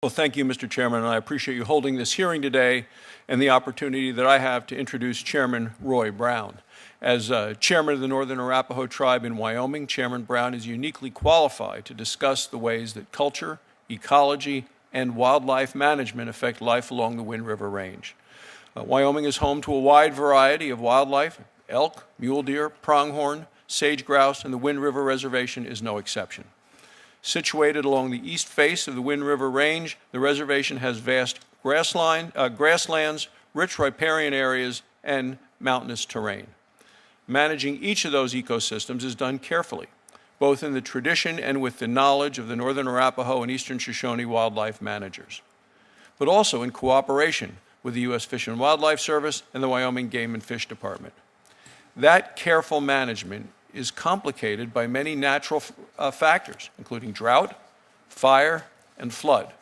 Well, thank you, Mr. Chairman, and I appreciate you holding this hearing today and the opportunity that I have to introduce Chairman Roy Brown. As chairman of the Northern Arapaho Tribe in Wyoming, Chairman Brown is uniquely qualified to discuss the ways that culture, ecology, and wildlife management affect life along the Wind River Range. Wyoming is home to a wide variety of wildlife. Elk, mule deer, pronghorn, sage grouse, and the Wind River Reservation is no exception. Situated along the east face of the Wind River Range, the reservation has vast grasslands, rich riparian areas, and mountainous terrain. Managing each of those ecosystems is done carefully, both in the tradition and with the knowledge of the Northern Arapaho and Eastern Shoshone wildlife managers, but also in cooperation with the U.S. Fish and Wildlife Service and the Wyoming Game and Fish Department. That careful management is complicated by many natural factors, including drought, fire, and flood.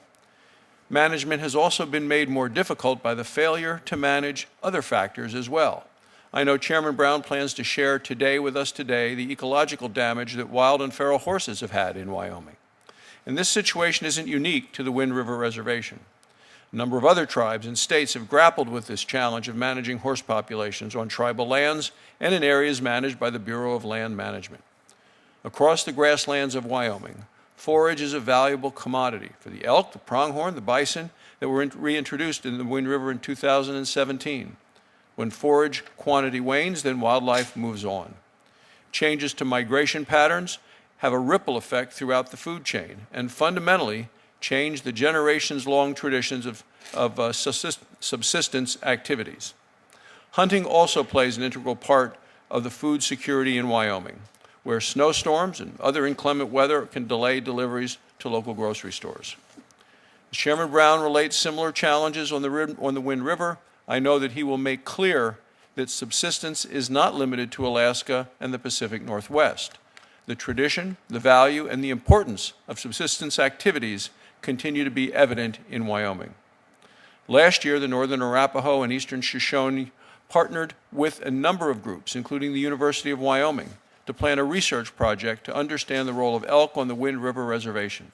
Management has also been made more difficult by the failure to manage other factors as well. I know Chairman Brown plans to share with us today the ecological damage that wild and feral horses have had in Wyoming. And this situation isn't unique to the Wind River Reservation. A number of other tribes and states have grappled with this challenge of managing horse populations on tribal lands and in areas managed by the Bureau of Land Management. Across the grasslands of Wyoming, forage is a valuable commodity for the elk, the pronghorn, the bison that were reintroduced in the Wind River in 2017. When forage quantity wanes, then wildlife moves on. Changes to migration patterns have a ripple effect throughout the food chain and fundamentally change the generations-long traditions of subsistence activities. Hunting also plays an integral part of the food security in Wyoming, where snowstorms and other inclement weather can delay deliveries to local grocery stores. As Chairman Brown relates similar challenges on the Wind River, I know that he will make clear that subsistence is not limited to Alaska and the Pacific Northwest. The tradition, the value, and the importance of subsistence activities continue to be evident in Wyoming. Last year, the Northern Arapaho and Eastern Shoshone partnered with a number of groups, including the University of Wyoming, to plan a research project to understand the role of elk on the Wind River Reservation.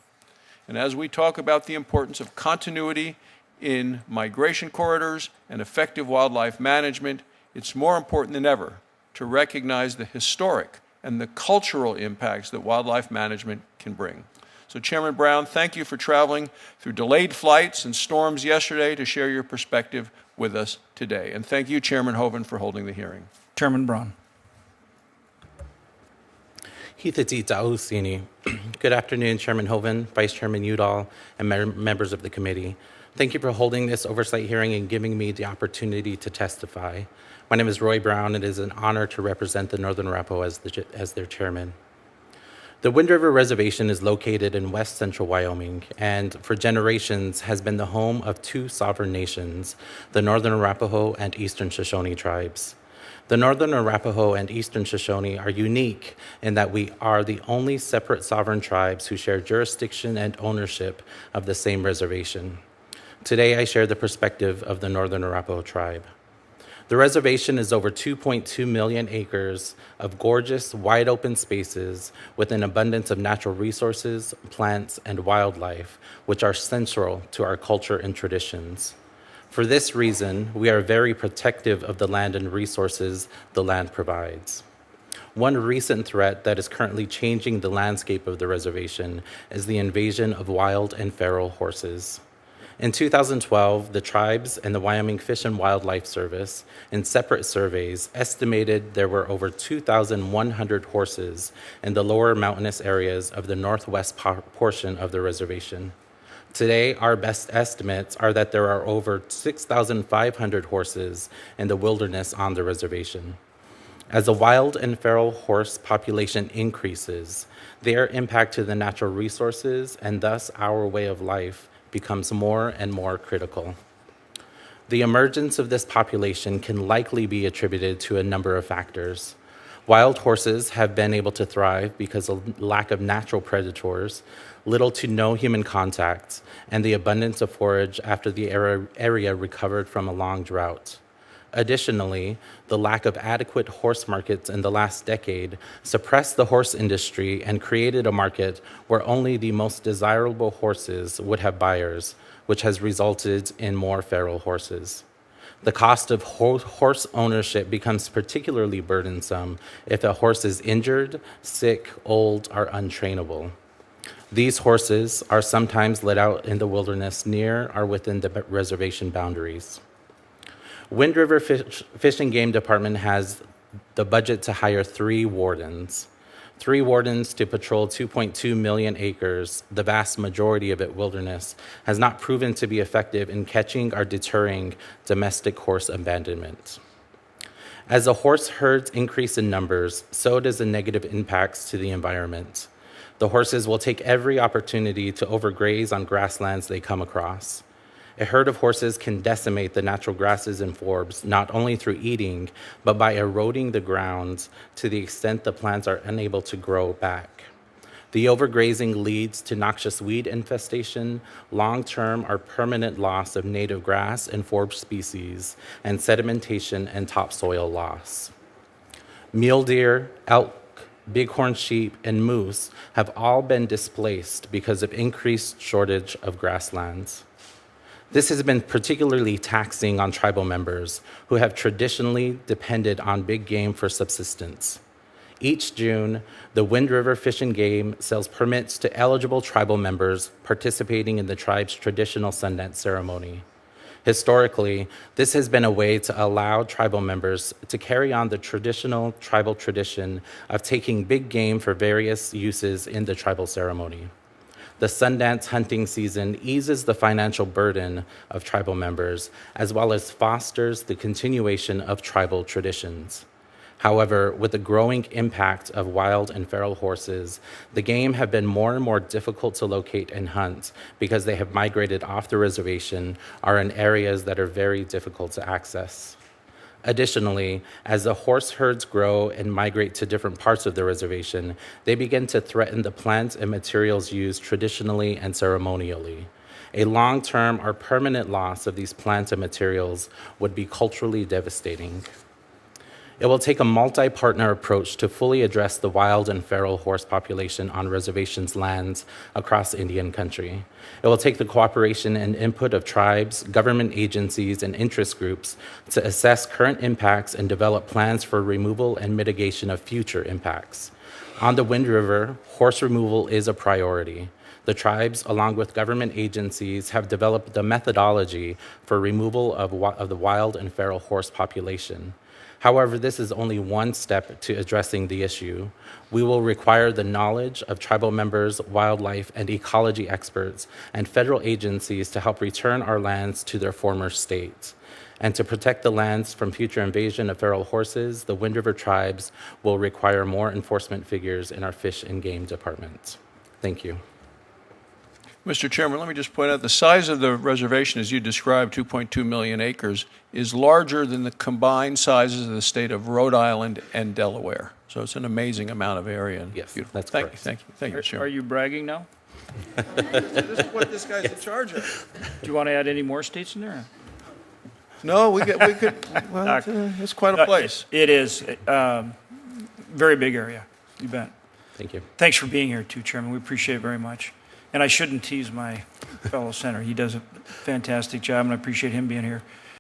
And as we talk about the importance of continuity in migration corridors and effective wildlife management, it's more important than ever to recognize the historic and the cultural impacts that wildlife management can bring. So Chairman Brown, thank you for traveling through delayed flights and storms yesterday to share your perspective with us today. And thank you, Chairman Hoven, for holding the hearing. Chairman Brown. Good afternoon, Chairman Hoven, Vice Chairman Udall, and members of the committee. Thank you for holding this oversight hearing and giving me the opportunity to testify. My name is Roy Brown, and it is an honor to represent the Northern Arapaho as their chairman. The Wind River Reservation is located in west central Wyoming and for generations has been the home of two sovereign nations, the Northern Arapaho and Eastern Shoshone tribes. The Northern Arapaho and Eastern Shoshone are unique in that we are the only separate sovereign tribes who share jurisdiction and ownership of the same reservation. Today, I share the perspective of the Northern Arapaho tribe. The reservation is over 2.2 million acres of gorgeous, wide-open spaces with an abundance of natural resources, plants, and wildlife, which are central to our culture and traditions. For this reason, we are very protective of the land and resources the land provides. One recent threat that is currently changing the landscape of the reservation is the invasion of wild and feral horses. In 2012, the tribes and the Wyoming Fish and Wildlife Service, in separate surveys, estimated there were over 2,100 horses in the lower mountainous areas of the northwest portion of the reservation. Today, our best estimates are that there are over 6,500 horses in the wilderness on the reservation. As the wild and feral horse population increases, their impact to the natural resources and thus our way of life becomes more and more critical. The emergence of this population can likely be attributed to a number of factors. Wild horses have been able to thrive because of lack of natural predators, little to no human contact, and the abundance of forage after the area recovered from a long drought. Additionally, the lack of adequate horse markets in the last decade suppressed the horse industry and created a market where only the most desirable horses would have buyers, which has resulted in more feral horses. The cost of horse ownership becomes particularly burdensome if a horse is injured, sick, old, or untrainable. These horses are sometimes let out in the wilderness near or within the reservation boundaries. Wind River Fish and Game Department has the budget to hire 3 wardens. 3 wardens to patrol 2.2 million acres, the vast majority of it wilderness, has not proven to be effective in catching or deterring domestic horse abandonment. As the horse herds increase in numbers, so does the negative impacts to the environment. The horses will take every opportunity to overgraze on grasslands they come across. A herd of horses can decimate the natural grasses and forbs, not only through eating, but by eroding the ground to the extent the plants are unable to grow back. The overgrazing leads to noxious weed infestation, long-term or permanent loss of native grass and forb species, and sedimentation and topsoil loss. Mule deer, elk, bighorn sheep, and moose have all been displaced because of increased shortage of grasslands. This has been particularly taxing on tribal members who have traditionally depended on big game for subsistence. Each June, the Wind River Fish and Game sells permits to eligible tribal members participating in the tribe's traditional Sundance ceremony. Historically, this has been a way to allow tribal members to carry on the traditional tribal tradition of taking big game for various uses in the tribal ceremony. The Sundance hunting season eases the financial burden of tribal members, as well as fosters the continuation of tribal traditions. However, with the growing impact of wild and feral horses, the game have been more and more difficult to locate and hunt because they have migrated off the reservation or in areas that are very difficult to access. Additionally, as the horse herds grow and migrate to different parts of the reservation, they begin to threaten the plants and materials used traditionally and ceremonially. A long-term or permanent loss of these plants and materials would be culturally devastating. It will take a multi-partner approach to fully address the wild and feral horse population on reservations' lands across Indian country. It will take the cooperation and input of tribes, government agencies, and interest groups to assess current impacts and develop plans for removal and mitigation of future impacts. On the Wind River, horse removal is a priority. The tribes, along with government agencies, have developed the methodology for removal of the wild and feral horse population. However, this is only one step to addressing the issue. We will require the knowledge of tribal members, wildlife, and ecology experts, and federal agencies to help return our lands to their former state. And to protect the lands from future invasion of feral horses, the Wind River tribes will require more enforcement figures in our Fish and Game Department. Thank you. Mr. Chairman, let me just point out the size of the reservation, as you described, 2.2 million acres, is larger than the combined sizes of the state of Rhode Island and Delaware. So it's an amazing amount of area. Yes, beautiful. that's Thank correct. you, thank you, thank you, Chairman. Are you bragging now? This is what this guy's in charge of. Do you want to add any more states in there? No, we could, well, it's quite a place. It is. Very big area. You bet. Thank you. Thanks for being here, too, Chairman. We appreciate it very much. And I shouldn't tease my fellow senator. He does a fantastic job, and I appreciate him being here.